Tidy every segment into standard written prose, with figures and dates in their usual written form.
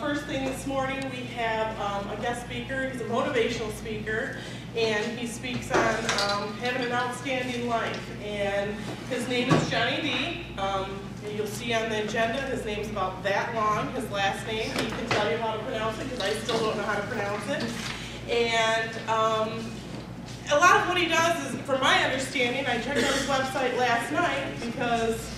First thing this morning, we have a guest speaker. He's a motivational speaker, and he speaks on having an outstanding life. And his name is Johnny D. You'll see on the agenda, his name's about that long, his last name. He can tell you how to pronounce it, because I still don't know how to pronounce it. And a lot of what he does is, from my understanding, I checked out his website last night because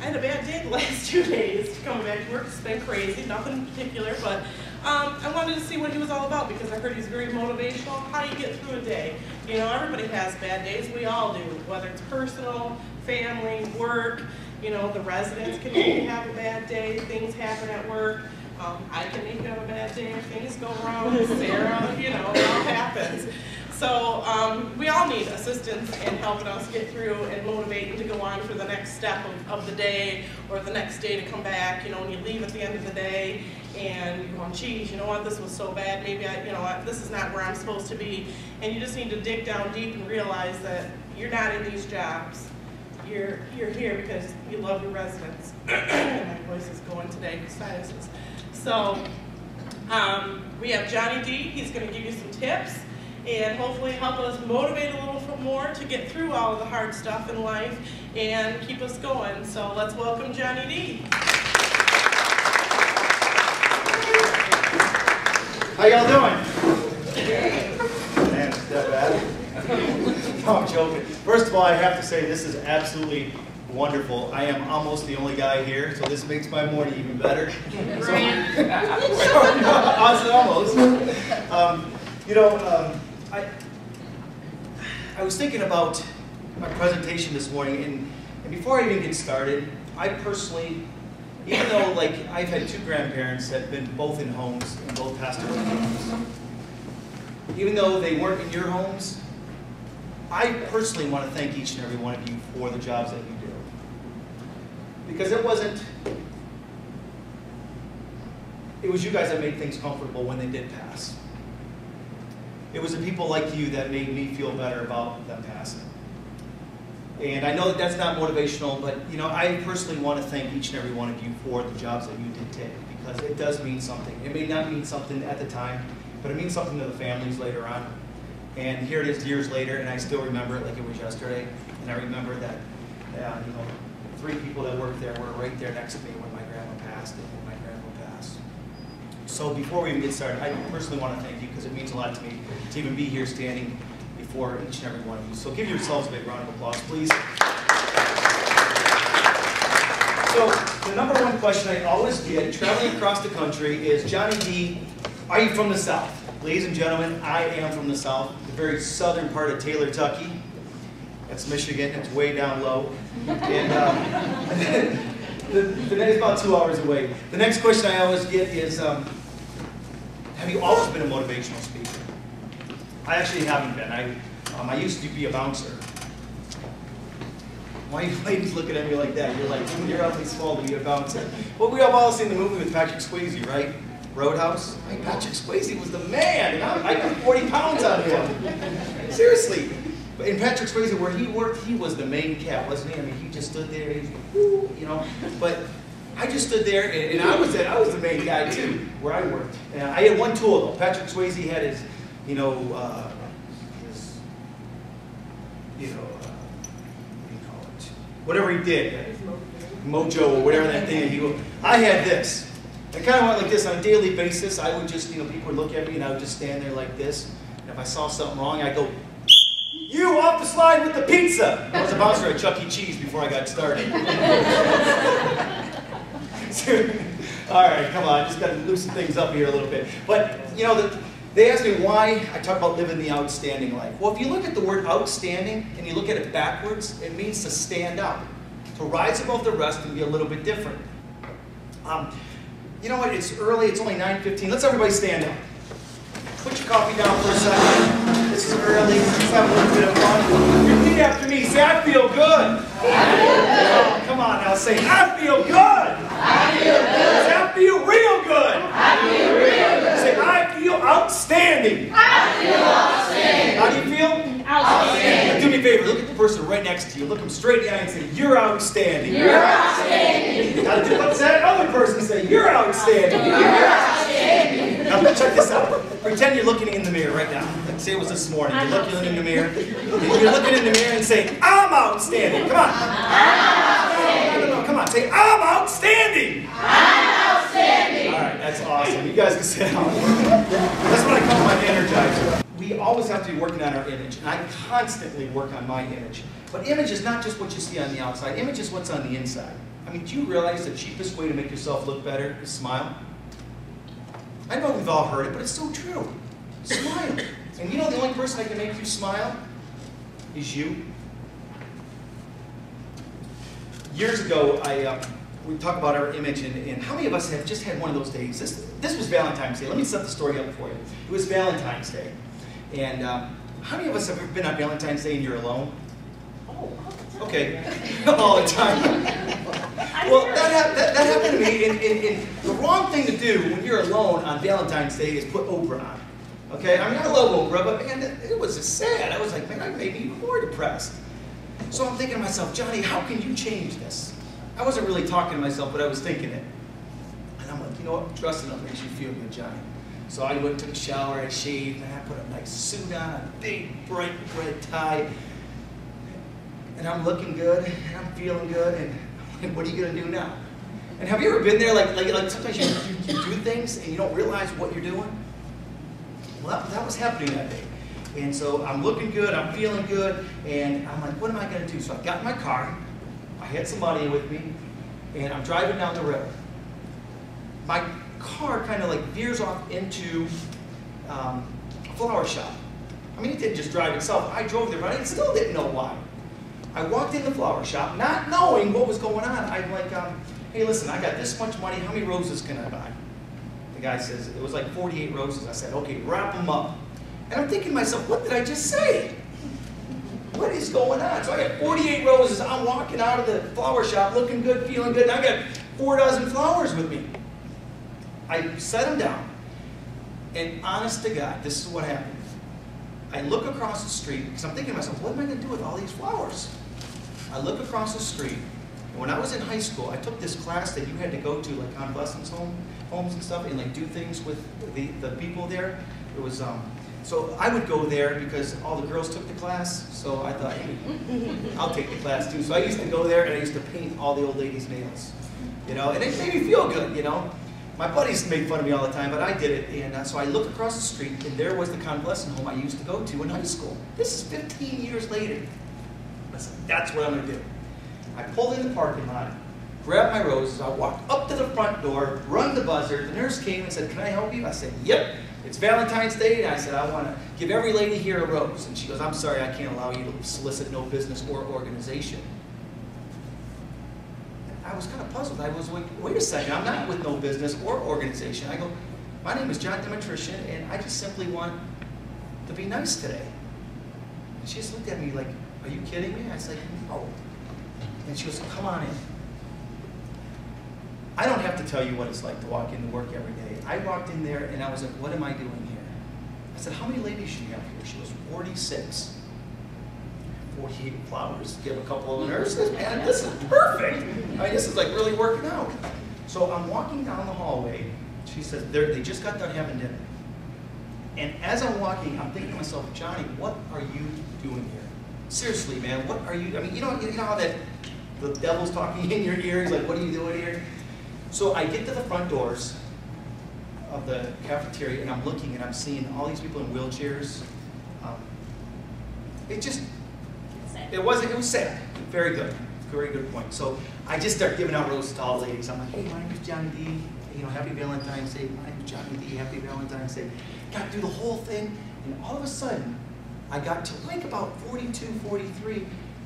I had a bad day the last 2 days coming back to work. It's been crazy, nothing in particular, but I wanted to see what he was all about because I heard he's very motivational. How do you get through a day? You know, everybody has bad days. We all do, whether it's personal, family, work. You know, the residents can even have a bad day. Things happen at work. I can even have a bad day if things go wrong. Sarah, you know, it all happens. So we all need assistance in helping us get through and motivating to go on for the next step of the day or the next day to come back. You know, when you leave at the end of the day and you're going, geez, you know what, this was so bad. Maybe this is not where I'm supposed to be. And you just need to dig down deep and realize that you're not in these jobs. You're here because you love your residents. My voice is going today with sinuses. So we have Johnny D. He's going to give you some tips and hopefully help us motivate a little more to get through all of the hard stuff in life and keep us going. So let's welcome Johnny D. How y'all doing? Man, is that bad? No, I'm joking. First of all, I have to say this is absolutely wonderful. I am almost the only guy here, so this makes my morning even better. Almost. I was thinking about my presentation this morning, and before I even get started, I personally, even though I've had two grandparents that have been both in homes and both passed away in homes, even though they weren't in your homes, I personally want to thank each and every one of you for the jobs that you do. Because it was you guys that made things comfortable when they did pass. It was the people like you that made me feel better about them passing. And I know that that's not motivational, but I personally want to thank each and every one of you for the jobs that you did take, because it does mean something. It may not mean something at the time, but it means something to the families later on. And here it is years later, and I still remember it like it was yesterday. And I remember that, 3 people that worked there were right there next to me when my grandma passed and when my grandpa passed. So before we even get started, I personally want to thank you because it means a lot to me to even be here standing before each and every one of you. So give yourselves a big round of applause, please. So the number one question I always get traveling across the country is, Johnny D, are you from the South? Ladies and gentlemen, I am from the South, the very southern part of Taylor, Kentucky. That's Michigan. It's way down low. And it's about 2 hours away. The next question I always get is, have you always been a motivational speaker? I actually haven't been. I used to be a bouncer. Why are you ladies looking at me like that? You're like, you're awfully small to be a bouncer. Well, we have all seen the movie with Patrick Swayze, right? Roadhouse. Patrick Swayze was the man, and I put 40 pounds on him. Seriously. In Patrick Swayze, where he worked, he was the main cat, wasn't he? I mean, he just stood there, But I just stood there, and I was the main guy too, where I worked. And I had one tool though. Patrick Swayze had his, what do you call it? Whatever he did, mojo or whatever that thing. I had this. I kind of went like this on a daily basis. I would just, people would look at me, and I would just stand there like this. And if I saw something wrong, I'd go, "You off the slide with the pizza!" I was a bouncer at Chuck E. Cheese before I got started. All right, come on, just got to loosen things up here a little bit. But, they asked me why I talk about living the outstanding life. Well, if you look at the word outstanding and you look at it backwards, it means to stand out, to rise above the rest and be a little bit different. You know what, it's early, it's only 9:15. Let's everybody stand up. Put your coffee down for a second. This is early, let's have a little bit of fun. Repeat after me, say, I feel good. Come on now, say, I feel good. I feel good. Say, I feel real good. I feel real good. Say, I feel outstanding. I feel outstanding. How do you feel? Outstanding. Do me a favor, look at the person right next to you, look them straight in the eye and say, "You're outstanding." You're outstanding. Now let that other person say, "You're outstanding." You're outstanding. Now check this out. Pretend you're looking in the mirror right now. Like say it was this morning. You're looking in the mirror. You're looking in the mirror and say, "I'm outstanding." Come on. I'm outstanding. No, come on. Say, "I'm outstanding." I'm outstanding. All right, that's awesome. You guys can sit down. That's what I call my energizer. We always have to be working on our image, and I constantly work on my image. But image is not just what you see on the outside. Image is what's on the inside. I mean, do you realize the cheapest way to make yourself look better is smile? I know we've all heard it, but it's so true. Smile. And you know the only person that can make you smile is you. Years ago, we talk about our image, and how many of us have just had one of those days? This was Valentine's Day. Let me set the story up for you. It was Valentine's Day. And how many of us have ever been on Valentine's Day and you're alone? Oh, Okay, all the time. Well, that happened to me, and the wrong thing to do when you're alone on Valentine's Day is put Oprah on. Okay, I mean, I love Oprah, but man, it was just sad. I was like, man, that made me even more depressed. So I'm thinking to myself, Johnny, how can you change this? I wasn't really talking to myself, but I was thinking it. And I'm like, you know what, dressing up makes you feel good, Johnny. So I went and took a shower, I shaved, and I put a nice suit on, a big, bright red tie. And I'm looking good, and I'm feeling good, and I'm like, what are you going to do now? And have you ever been there, like sometimes you do things and you don't realize what you're doing? Well, that was happening that day. And so I'm looking good, I'm feeling good, and I'm like, what am I going to do? So I got in my car, I had some money with me, and I'm driving down the road. My car kind of like veers off into a flower shop. I mean, it didn't just drive itself. I drove there, but I still didn't know why. I walked in the flower shop, not knowing what was going on. I'm like, hey, listen, I got this much money. How many roses can I buy? The guy says, it was like 48 roses. I said, okay, wrap them up. And I'm thinking to myself, what did I just say? What is going on? So I got 48 roses. I'm walking out of the flower shop looking good, feeling good, and I got 4 dozen flowers with me. I set them down, and honest to God, this is what happened. I look across the street, because I'm thinking to myself, what am I going to do with all these flowers? I look across the street, and when I was in high school, I took this class that you had to go to, like convalescence homes and stuff, and like do things with the people there. It was, so I would go there because all the girls took the class, so I thought, hey, I'll take the class too. So I used to go there, and I used to paint all the old ladies' nails, you know, and it made me feel good, you know. My buddies made fun of me all the time, but I did it. And so I looked across the street, and there was the convalescent home I used to go to in high school. This is 15 years later. I said, that's what I'm going to do. I pulled in the parking lot, grabbed my roses, I walked up to the front door, rung the buzzer. The nurse came and said, can I help you? I said, yep, it's Valentine's Day. And I said, I want to give every lady here a rose. And she goes, I'm sorry, I can't allow you to solicit no business or organization. I was kind of puzzled. I was like, wait a second, I'm not with no business or organization. I go, my name is John Dimitrician, and I just simply want to be nice today. And she just looked at me like, are you kidding me? I said, no. And she goes, come on in. I don't have to tell you what it's like to walk into work every day. I walked in there, and I was like, what am I doing here? I said, how many ladies do you have here? She goes, 46. 48 flowers, give a couple of nurses, man, this is perfect. I mean, this is like really working out. So I'm walking down the hallway. She says, they just got done having dinner. And as I'm walking, I'm thinking to myself, Johnny, what are you doing here? Seriously, man, what are you, I mean, you know how that the devil's talking in your ear? He's like, what are you doing here? So I get to the front doors of the cafeteria, and I'm looking, and I'm seeing all these people in wheelchairs. It was sad. Very good. Very good point. So I just start giving out roses to all the ladies. I'm like, hey, my name is Johnny D. You know, happy Valentine's Day. My name is Johnny D. Happy Valentine's Day. Got through the whole thing, and all of a sudden, I got to like about 42, 43,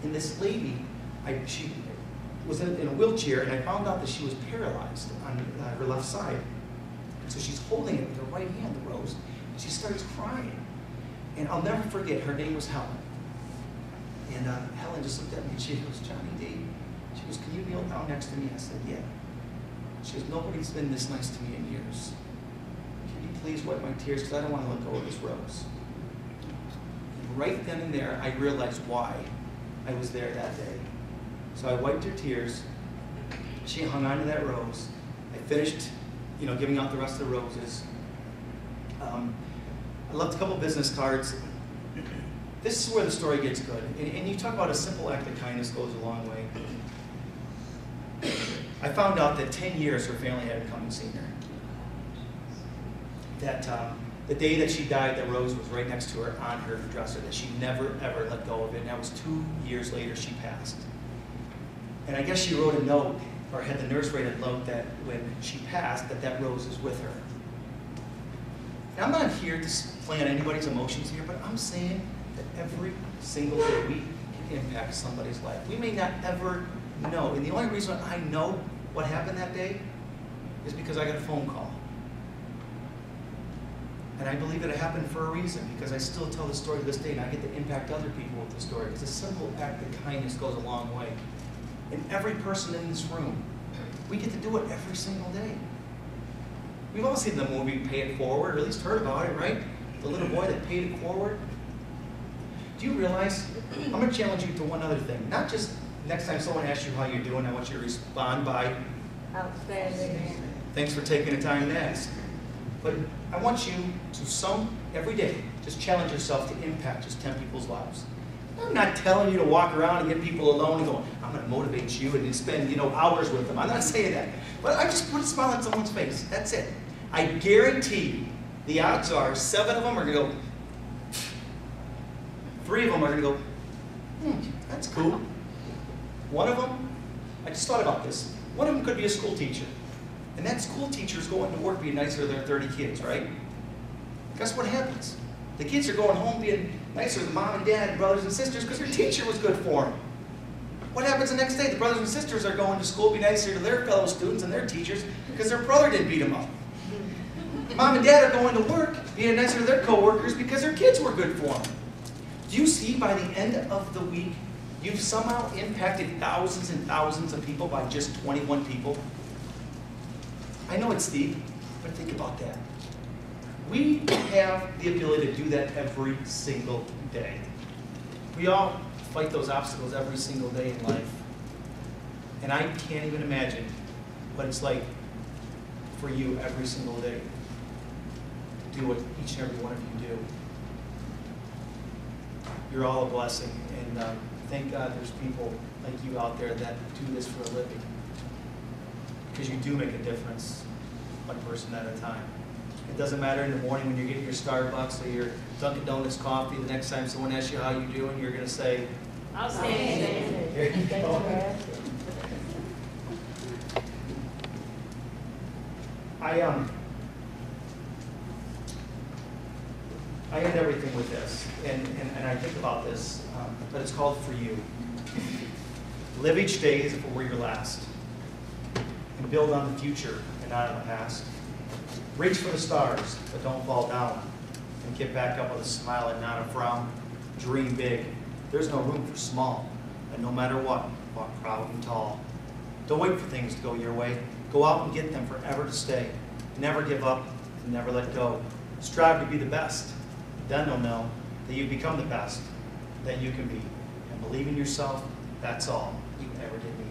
and this lady, she was in a wheelchair, and I found out that she was paralyzed on her left side. So she's holding it with her right hand, the rose, and she starts crying. And I'll never forget, her name was Helen. And Helen just looked at me and she goes, Johnny D. She goes, can you kneel down next to me? I said, yeah. She goes, nobody's been this nice to me in years. Can you please wipe my tears because I don't want to let go of this rose. And right then and there, I realized why I was there that day. So I wiped her tears. She hung on to that rose. I finished, giving out the rest of the roses. I left a couple business cards. This is where the story gets good. And you talk about a simple act of kindness goes a long way. I found out that 10 years her family hadn't come and seen her. That the day that she died, the rose was right next to her on her dresser, that she never, ever let go of it. And that was 2 years later she passed. And I guess she wrote a note, or had the nurse write a note that when she passed, that rose is with her. And I'm not here to play on anybody's emotions here, but I'm saying that every single day we can impact somebody's life. We may not ever know. And the only reason I know what happened that day is because I got a phone call. And I believe that it happened for a reason, because I still tell the story to this day, and I get to impact other people with the story. Because a simple act of kindness goes a long way. And every person in this room, we get to do it every single day. We've all seen the movie Pay It Forward, or at least heard about it, right? The little boy that paid it forward. Do you realize, I'm going to challenge you to one other thing. Not just next time someone asks you how you're doing, I want you to respond by, Outstanding. thanks for taking the time to ask. But I want you to every day, just challenge yourself to impact just 10 people's lives. I'm not telling you to walk around and get people alone and go, I'm going to motivate you and spend hours with them. I'm not saying that. But I just put a smile on someone's face. That's it. I guarantee the odds are 7 of them are going to go, 3 of them are going to go, that's cool. 1 of them, I just thought about this. 1 of them could be a school teacher. And that school teacher is going to work being nicer to their 30 kids, right? Guess what happens? The kids are going home being nicer to mom and dad and brothers and sisters because their teacher was good for them. What happens the next day? The brothers and sisters are going to school being nicer to their fellow students and their teachers because their brother didn't beat them up. Mom and dad are going to work being nicer to their coworkers because their kids were good for them. Do you see by the end of the week, you've somehow impacted thousands and thousands of people by just 21 people? I know it's deep, but think about that. We have the ability to do that every single day. We all fight those obstacles every single day in life. And I can't even imagine what it's like for you every single day to do what each and every one of you do. You're all a blessing, and thank God there's people like you out there that do this for a living. Because you do make a difference, one person at a time. It doesn't matter in the morning when you're getting your Starbucks or your Dunkin' Donuts coffee, the next time someone asks you how you're doing, you're going to say, Outstanding. here you go. I end everything with this, and I think about this, but it's called For You. Live each day as if it were your last, and build on the future and not on the past. Reach for the stars, but don't fall down, and get back up with a smile and not a frown. Dream big. There's no room for small, and no matter what, walk proud and tall. Don't wait for things to go your way. Go out and get them forever to stay. Never give up and never let go. Strive to be the best. Then they'll know that you become the best that you can be. And believe in yourself, that's all you ever did need.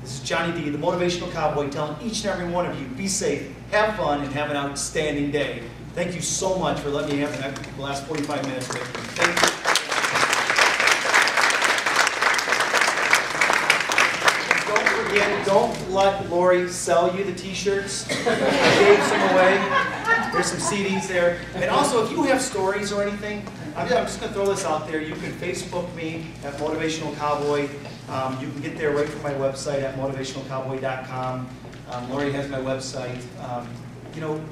This is Johnny D, the Motivational Cowboy, telling each and every one of you, be safe, have fun, and have an outstanding day. Thank you so much for letting me have the last 45 minutes with you. Thank you. Don't forget, don't let Lori sell you the t-shirts. I gave some away. There's some CDs there. And also, if you have stories or anything, I'm just going to throw this out there. You can Facebook me at Motivational Cowboy. You can get there right from my website at motivationalcowboy.com. Lori has my website.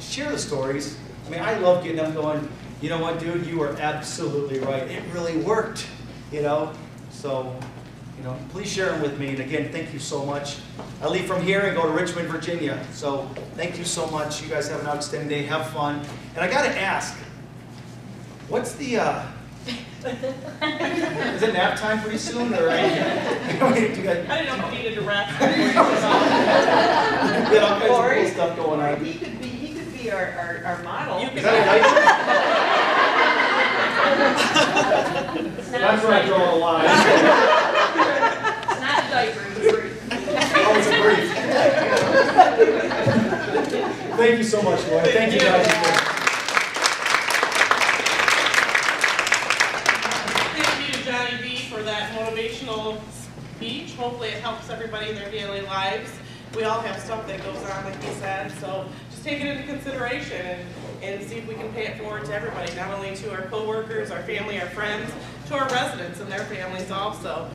Share the stories. I mean, I love getting them going, you know what, dude, you are absolutely right. It really worked, So, please share them with me. And again, thank you so much. I leave from here and go to Richmond, Virginia. So thank you so much. You guys have an outstanding day. Have fun. And I got to ask, what's the, is it nap time pretty soon? Or, I didn't know if you needed to rest. We got all kinds of cool stuff going on. He could be our model. Is that a nice one? That's where I draw the line. thank you so much, Lloyd. Thank you guys. Thank you to Johnny B for that motivational speech. Hopefully it helps everybody in their daily lives. We all have stuff that goes on, like he said, so just take it into consideration and see if we can pay it forward to everybody, not only to our coworkers, our family, our friends, to our residents and their families also.